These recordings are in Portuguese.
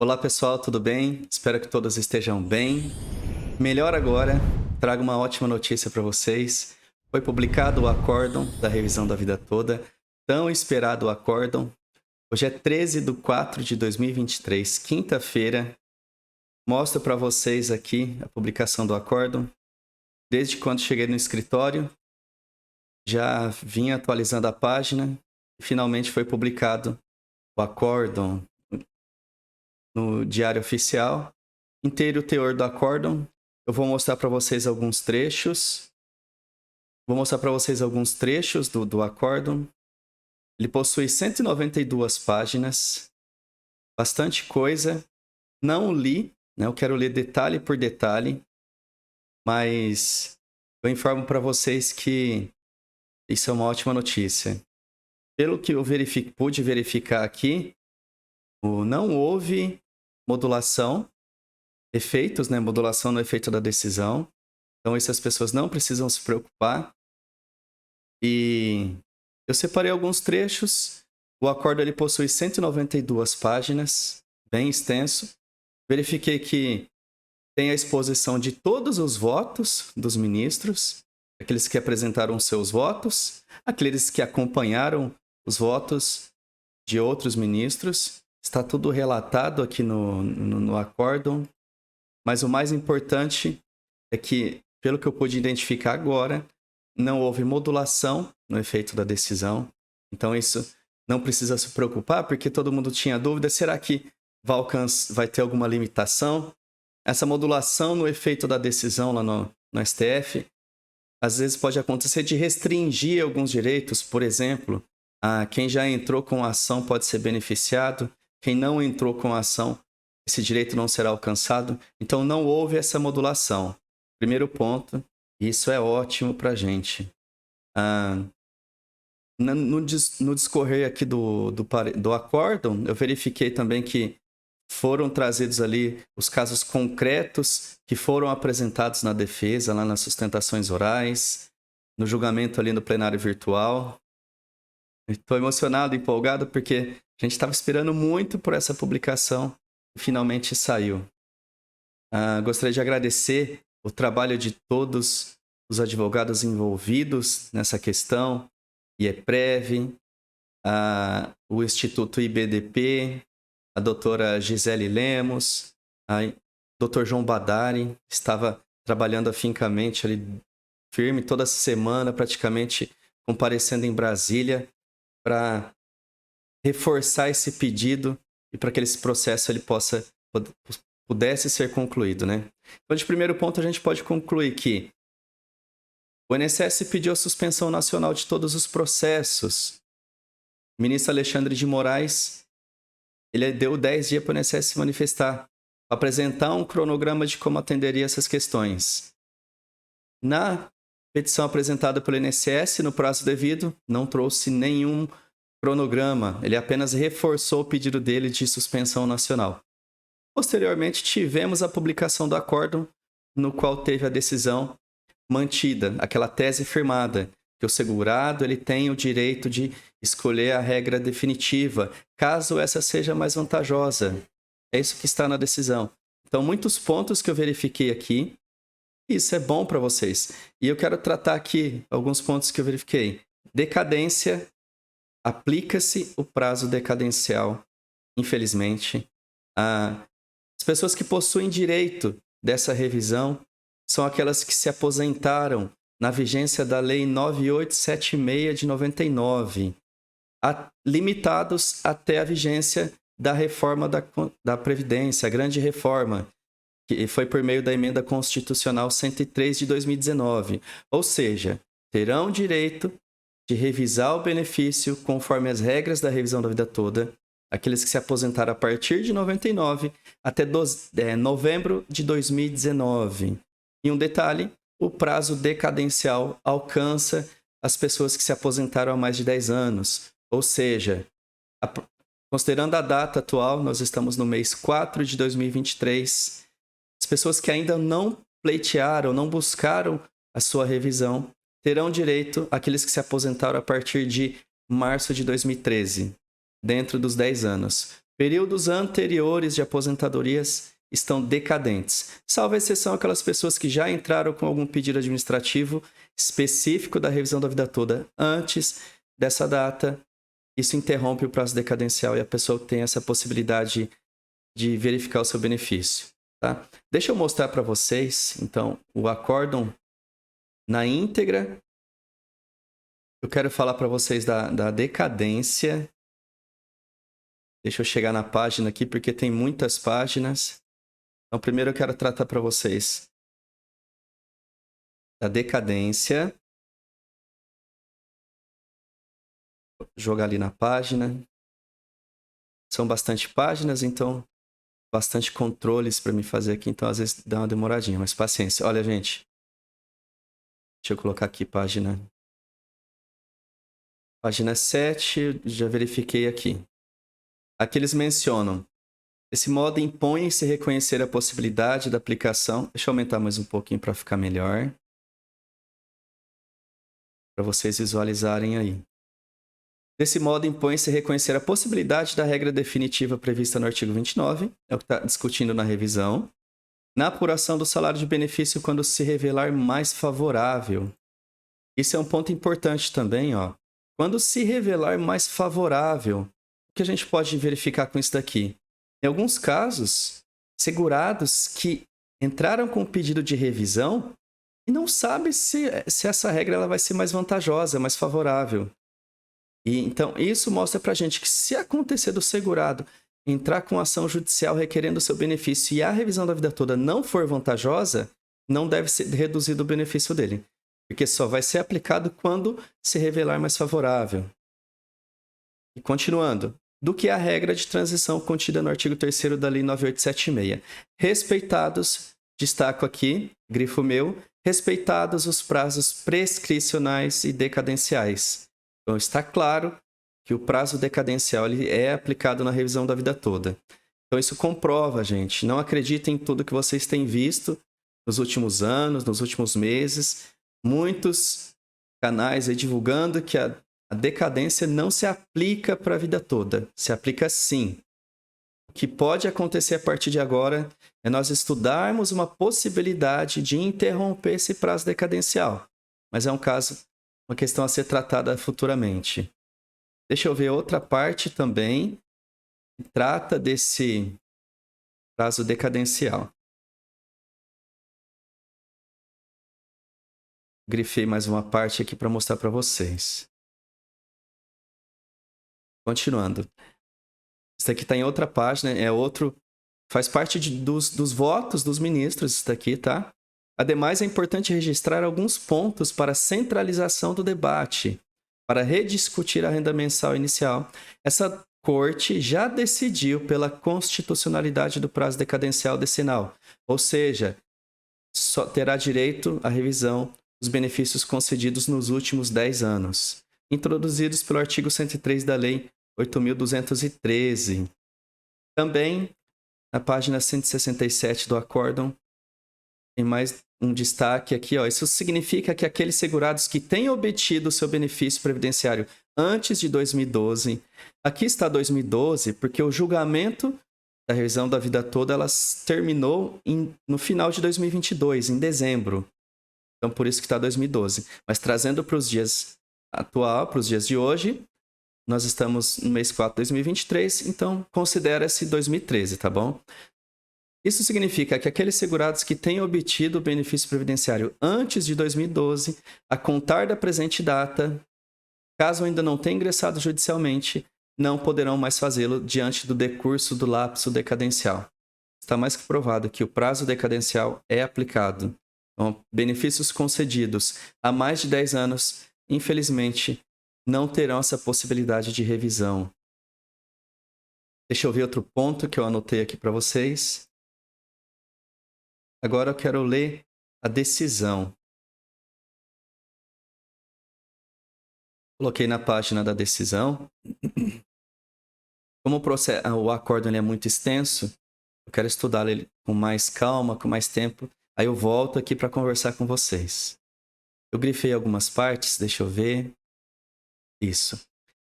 Olá pessoal, tudo bem? Espero que todos estejam bem. Melhor agora, trago uma ótima notícia para vocês. Foi publicado o acórdão da revisão da vida toda, tão esperado acórdão. Hoje é 13 de 4 de 2023, quinta-feira. Mostro para vocês aqui a publicação do acórdão. Desde quando cheguei no escritório, já vim atualizando a página e finalmente foi publicado o acórdão no Diário Oficial. Inteiro o teor do acórdão. Eu vou mostrar para vocês alguns trechos. Vou mostrar para vocês alguns trechos do acórdão. Ele possui 192 páginas. Bastante coisa. Não li, né? Eu quero ler detalhe por detalhe. Mas eu informo para vocês que isso é uma ótima notícia. Pelo que eu pude verificar aqui, não houve modulação, efeitos, né? Modulação no efeito da decisão. Então, essas pessoas não precisam se preocupar. E eu separei alguns trechos. O acordo ele possui 192 páginas, bem extenso. Verifiquei que tem a exposição de todos os votos dos ministros, aqueles que apresentaram seus votos, aqueles que acompanharam os votos de outros ministros. Está tudo relatado aqui no acórdão. Mas o mais importante é que, pelo que eu pude identificar agora, não houve modulação no efeito da decisão. Então, isso não precisa se preocupar, porque todo mundo tinha dúvida: será que vai ter alguma limitação? Essa modulação no efeito da decisão lá no STF, às vezes pode acontecer de restringir alguns direitos. Por exemplo, quem já entrou com a ação pode ser beneficiado, quem não entrou com a ação, esse direito não será alcançado. Então, não houve essa modulação. Primeiro ponto, isso é ótimo para a gente. No discorrer aqui do acórdão, eu verifiquei também que foram trazidos ali os casos concretos que foram apresentados na defesa, lá nas sustentações orais, no julgamento ali no plenário virtual. Estou emocionado, empolgado, porque a gente estava esperando muito por essa publicação e finalmente saiu. Gostaria de agradecer o trabalho de todos os advogados envolvidos nessa questão, IEPREV, o Instituto IBDP, a doutora Gisele Lemos, o doutor João Badari, estava trabalhando afincamente ali, firme, toda semana, praticamente comparecendo em Brasília para reforçar esse pedido e para que esse processo ele pudesse ser concluído, né? Então, de primeiro ponto, a gente pode concluir que o INSS pediu a suspensão nacional de todos os processos. O ministro Alexandre de Moraes, ele deu 10 dias para o INSS se manifestar, apresentar um cronograma de como atenderia essas questões. Na petição apresentada pelo INSS, no prazo devido, não trouxe nenhum cronograma, ele apenas reforçou o pedido dele de suspensão nacional. Posteriormente, tivemos a publicação do acórdão, no qual teve a decisão mantida, aquela tese firmada, que o segurado ele tem o direito de escolher a regra definitiva, caso essa seja mais vantajosa. É isso que está na decisão. Então, muitos pontos que eu verifiquei aqui, isso é bom para vocês. E eu quero tratar aqui alguns pontos que eu verifiquei. Decadência, aplica-se o prazo decadencial, infelizmente. As pessoas que possuem direito dessa revisão são aquelas que se aposentaram na vigência da Lei 9876 de 99, limitados até a vigência da reforma da Previdência, a grande reforma, que foi por meio da Emenda Constitucional 103 de 2019. Ou seja, terão direito de revisar o benefício conforme as regras da revisão da vida toda, aqueles que se aposentaram a partir de 99 até novembro de 2019. E um detalhe, o prazo decadencial alcança as pessoas que se aposentaram há mais de 10 anos. Ou seja, considerando a data atual, nós estamos no mês 4 de 2023, as pessoas que ainda não pleitearam, não buscaram a sua revisão, terão direito àqueles que se aposentaram a partir de março de 2013, dentro dos 10 anos. Períodos anteriores de aposentadorias estão decadentes, salvo exceção aquelas pessoas que já entraram com algum pedido administrativo específico da revisão da vida toda antes dessa data. Isso interrompe o prazo decadencial e a pessoa tem essa possibilidade de verificar o seu benefício. Tá? Deixa eu mostrar para vocês, então, o acórdão na íntegra. Eu quero falar para vocês da decadência. Deixa eu chegar na página aqui, porque tem muitas páginas. Então, primeiro eu quero tratar para vocês da decadência. Vou jogar ali na página. São bastante páginas, então bastante controles para me fazer aqui. Então, às vezes dá uma demoradinha, mas paciência. Olha, gente. Deixa eu colocar aqui página 7. Já verifiquei aqui. Aqui eles mencionam: esse modo impõe-se reconhecer a possibilidade da aplicação. Deixa eu aumentar mais um pouquinho para ficar melhor. Para vocês visualizarem aí. Desse modo, impõe-se reconhecer a possibilidade da regra definitiva prevista no artigo 29, é o que está discutindo na revisão, na apuração do salário de benefício quando se revelar mais favorável. Isso é um ponto importante também, ó. Quando se revelar mais favorável, o que a gente pode verificar com isso daqui? Em alguns casos, segurados que entraram com o pedido de revisão e não sabem se essa regra ela vai ser mais vantajosa, mais favorável. E, então, isso mostra para a gente que se acontecer do segurado entrar com ação judicial requerendo o seu benefício e a revisão da vida toda não for vantajosa, não deve ser reduzido o benefício dele. Porque só vai ser aplicado quando se revelar mais favorável. E continuando. Do que a regra de transição contida no artigo 3º da Lei 9876. Respeitados, destaco aqui, grifo meu, respeitados os prazos prescricionais e decadenciais. Então, está claro que o prazo decadencial ele é aplicado na revisão da vida toda. Então, isso comprova, gente. Não acreditem em tudo que vocês têm visto nos últimos anos, nos últimos meses. Muitos canais aí divulgando que a decadência não se aplica para a vida toda. Se aplica sim. O que pode acontecer a partir de agora é nós estudarmos uma possibilidade de interromper esse prazo decadencial. Mas é uma questão a ser tratada futuramente. Deixa eu ver outra parte também que trata desse prazo decadencial. Grifei mais uma parte aqui para mostrar para vocês. Continuando. Isso aqui está em outra página, faz parte dos votos dos ministros, isso daqui, tá? Ademais, é importante registrar alguns pontos para centralização do debate, para rediscutir a renda mensal inicial. Essa corte já decidiu pela constitucionalidade do prazo decadencial decenal, ou seja, só terá direito à revisão dos benefícios concedidos nos últimos 10 anos, introduzidos pelo artigo 103 da Lei 8.213. Também, na página 167 do acórdão, tem mais um destaque aqui, ó. Isso significa que aqueles segurados que têm obtido o seu benefício previdenciário antes de 2012, aqui está 2012, porque o julgamento da revisão da vida toda ela terminou no final de 2022, em dezembro. Então, por isso que está 2012. Mas trazendo para os dias atual, para os dias de hoje, nós estamos no mês 4 de 2023, então considera-se 2013, tá bom? Isso significa que aqueles segurados que têm obtido o benefício previdenciário antes de 2012, a contar da presente data, caso ainda não tenha ingressado judicialmente, não poderão mais fazê-lo diante do decurso do lapso decadencial. Está mais que provado que o prazo decadencial é aplicado. Então, benefícios concedidos há mais de 10 anos, infelizmente, não terão essa possibilidade de revisão. Deixa eu ver outro ponto que eu anotei aqui para vocês. Agora eu quero ler a decisão. Coloquei na página da decisão. Como o acórdão é muito extenso, eu quero estudá-lo com mais calma, com mais tempo. Aí eu volto aqui para conversar com vocês. Eu grifei algumas partes, deixa eu ver. Isso.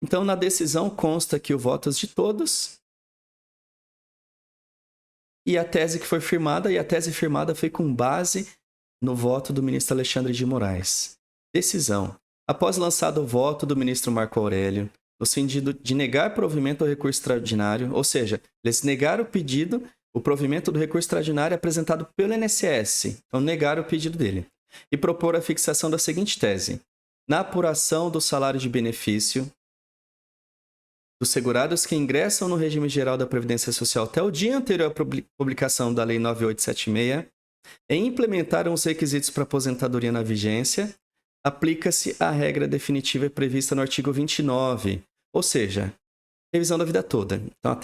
Então, na decisão consta que o votos de todos e a tese que foi firmada, e a tese firmada foi com base no voto do ministro Alexandre de Moraes. Decisão. Após lançado o voto do ministro Marco Aurélio, no sentido de negar provimento ao recurso extraordinário, ou seja, eles negaram o provimento do recurso extraordinário apresentado pelo INSS, então negaram o pedido dele, e propor a fixação da seguinte tese: na apuração do salário de benefício dos segurados que ingressam no regime geral da Previdência Social até o dia anterior à publicação da Lei 9876 e implementaram os requisitos para aposentadoria na vigência, aplica-se a regra definitiva prevista no artigo 29, ou seja, revisão da vida toda. Então,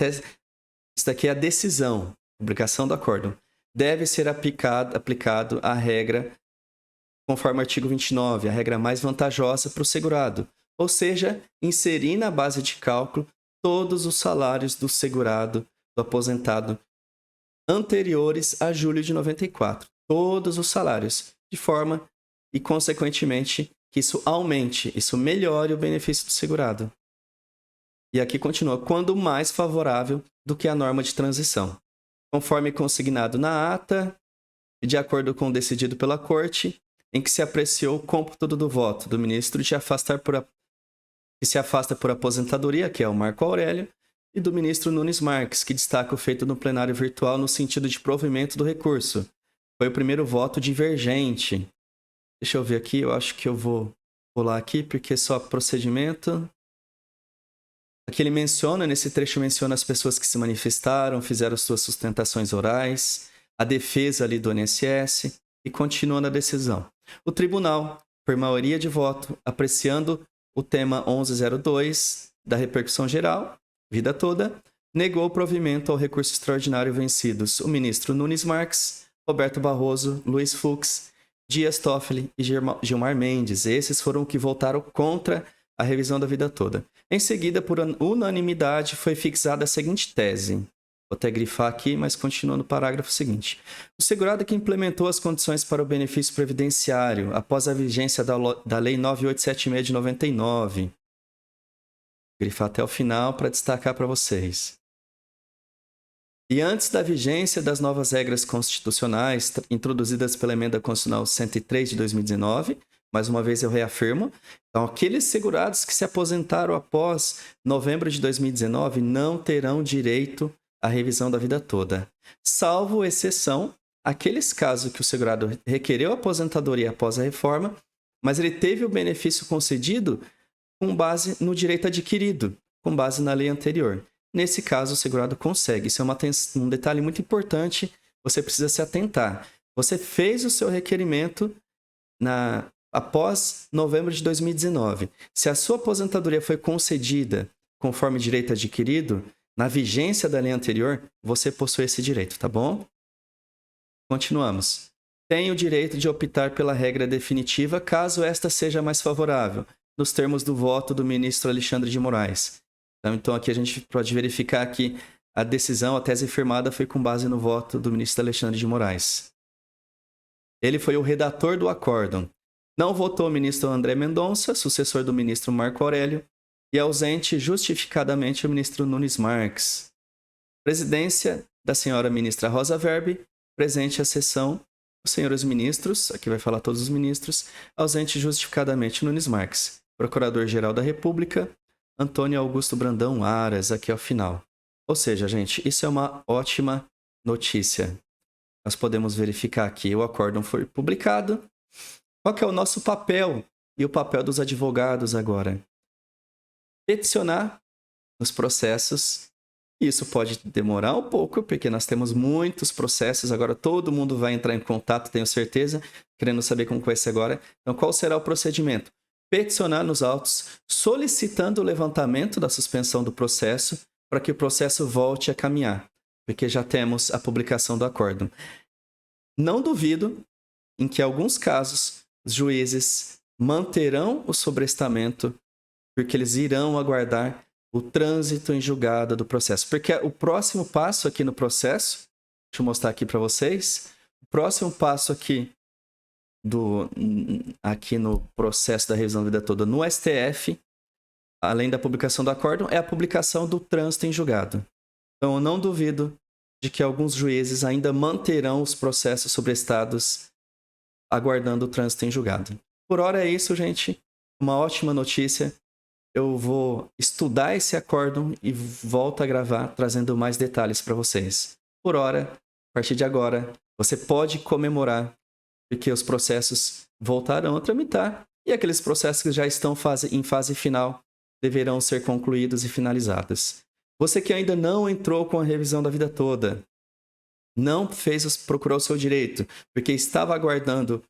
isso daqui é a decisão, publicação do acórdão. Deve ser aplicado a regra conforme o artigo 29, a regra mais vantajosa para o segurado, ou seja, inserir na base de cálculo todos os salários do segurado, do aposentado, anteriores a julho de 94. Todos os salários, de forma e, consequentemente, que isso aumente, isso melhore o benefício do segurado. E aqui continua, quando mais favorável do que a norma de transição, conforme consignado na ata e de acordo com o decidido pela Corte, em que se apreciou o cômputo do voto do ministro que se afasta por aposentadoria, que é o Marco Aurélio, e do ministro Nunes Marques, que destaca o feito no plenário virtual no sentido de provimento do recurso. Foi o primeiro voto divergente. Deixa eu ver aqui, eu acho que eu vou pular aqui, porque é só procedimento. Aqui ele menciona, nesse trecho menciona as pessoas que se manifestaram, fizeram suas sustentações orais, a defesa ali do INSS, e continua na decisão. O tribunal, por maioria de voto, apreciando o tema 1102 da repercussão geral, vida toda, negou o provimento ao recurso extraordinário vencidos o ministro Nunes Marques, Roberto Barroso, Luiz Fux, Dias Toffoli e Gilmar Mendes. Esses foram os que votaram contra a revisão da vida toda. Em seguida, por unanimidade, foi fixada a seguinte tese. Vou até grifar aqui, mas continua no parágrafo seguinte. O segurado que implementou as condições para o benefício previdenciário após a vigência da Lei 9876 de 99. Vou grifar até o final para destacar para vocês. E antes da vigência das novas regras constitucionais introduzidas pela Emenda Constitucional 103 de 2019, mais uma vez eu reafirmo, então aqueles segurados que se aposentaram após novembro de 2019 não terão direito à revisão da vida toda, salvo exceção aqueles casos que o segurado requereu aposentadoria após a reforma, mas ele teve o benefício concedido com base no direito adquirido, com base na lei anterior. Nesse caso, o segurado consegue. Isso é um detalhe muito importante, você precisa se atentar. Você fez o seu requerimento após novembro de 2019. Se a sua aposentadoria foi concedida conforme direito adquirido, na vigência da lei anterior, você possui esse direito, tá bom? Continuamos. Tem o direito de optar pela regra definitiva, caso esta seja mais favorável, nos termos do voto do ministro Alexandre de Moraes. Então aqui a gente pode verificar que a decisão, a tese firmada foi com base no voto do ministro Alexandre de Moraes. Ele foi o redator do acórdão. Não votou o ministro André Mendonça, sucessor do ministro Marco Aurélio, e ausente justificadamente o ministro Nunes Marques. Presidência da senhora ministra Rosa Weber, presente a sessão, os senhores ministros, aqui vai falar todos os ministros, ausente justificadamente Nunes Marques. Procurador-Geral da República, Antônio Augusto Brandão Aras, aqui ao final. Ou seja, gente, isso é uma ótima notícia. Nós podemos verificar aqui, o acórdão foi publicado. Qual que é o nosso papel e o papel dos advogados agora? Peticionar nos processos. Isso pode demorar um pouco, porque nós temos muitos processos. Agora todo mundo vai entrar em contato, tenho certeza, querendo saber como vai ser agora. Então, qual será o procedimento? Peticionar nos autos, solicitando o levantamento da suspensão do processo para que o processo volte a caminhar, porque já temos a publicação do acórdão. Não duvido em que, em alguns casos, os juízes manterão o sobrestamento, porque eles irão aguardar o trânsito em julgado do processo. Porque o próximo passo aqui no processo, deixa eu mostrar aqui para vocês, o próximo passo aqui no processo da revisão da vida toda no STF, além da publicação do acórdão, é a publicação do trânsito em julgado. Então, eu não duvido de que alguns juízes ainda manterão os processos sobrestados aguardando o trânsito em julgado. Por hora é isso, gente. Uma ótima notícia. Eu vou estudar esse acórdão e volto a gravar trazendo mais detalhes para vocês. Por hora, a partir de agora, você pode comemorar porque os processos voltarão a tramitar e aqueles processos que já estão em fase final deverão ser concluídos e finalizados. Você que ainda não entrou com a revisão da vida toda, não procurou o seu direito, porque estava aguardando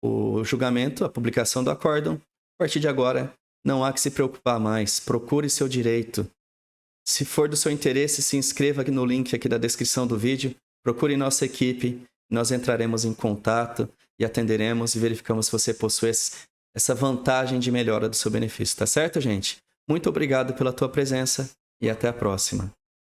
o julgamento, a publicação do acórdão, a partir de agora, não há que se preocupar mais. Procure seu direito. Se for do seu interesse, se inscreva aqui no link aqui da descrição do vídeo, procure nossa equipe, nós entraremos em contato e atenderemos e verificamos se você possui essa vantagem de melhora do seu benefício, tá certo, gente? Muito obrigado pela tua presença e até a próxima.